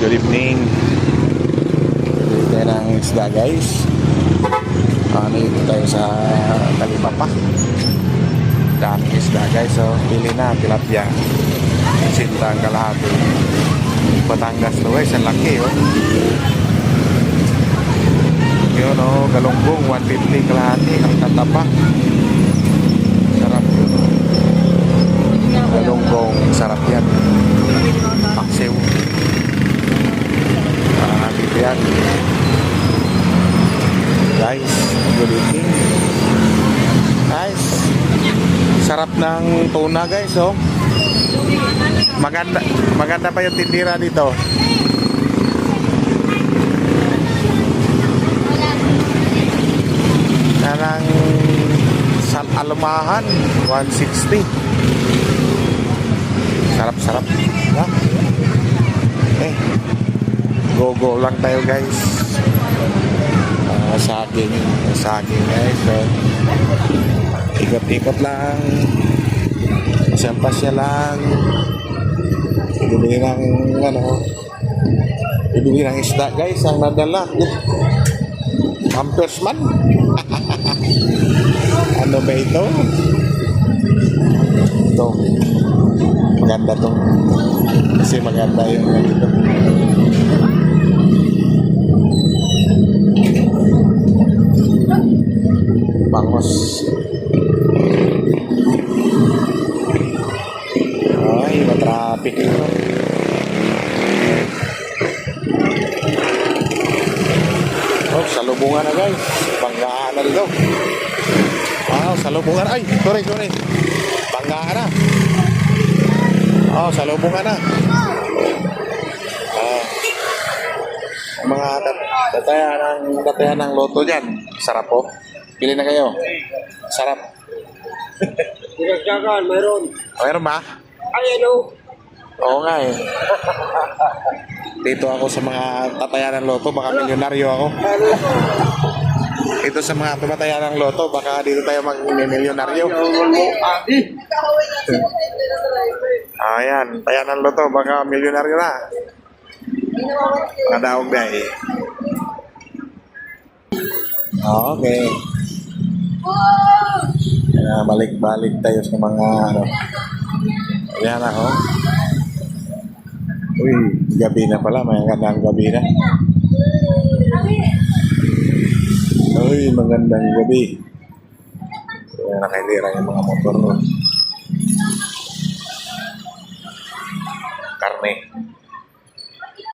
Good evening. Bili tayo ng isda guys. Dito tayo sa Talipapa. Dami isda guys. So pili na tilapia. Sintang kalahati. Batangas to guys. Ang laki oh. Yun oh. Galunggong 150 kalahati. Ang tatapa. Sarap yun. Galunggong sarap yan. Paksiw. Dito yan guys. Good evening guys. Sarap ng tuna guys oh. Maganda pa yung tindira dito. Narang alumahan 160. Sarap ha? Go lang tayo guys. Saging guys. So, ikot-ikot lang. Pasya lang. Ibili ng isda guys. Ang nadala Pampers man. Ano ba ito? Ito maganda to. Kasi maganda yung dito. Bangos. Ay, matraffic ito. Oh, salubungan na guys. Banggaan na dito. Wow, salubungan. Ay, sorry. Banggaan na. Oh, salubungan na. Mga tatayan ng loto dyan. Sarap po. Pili na kayo. Sarap. Dinagdagan, mayroon. Mayroon ba? Ay, ano? Oo nga eh. Dito ako sa mga tatayan ng loto. Baka milyonaryo ako. Ito sa mga tumatayan ng loto. Baka dito tayo mag-milyonaryo. Ayan. Tayan ng loto. Baka milyonaryo na. Mga daog na eh. Okay. Balik-balik tayo sa mga ano. Ayan ako. Uy, gabi na pala. May magandang gabi na. Uy, magandang gabi. Ayan, nakailira yung mga motor. Karne.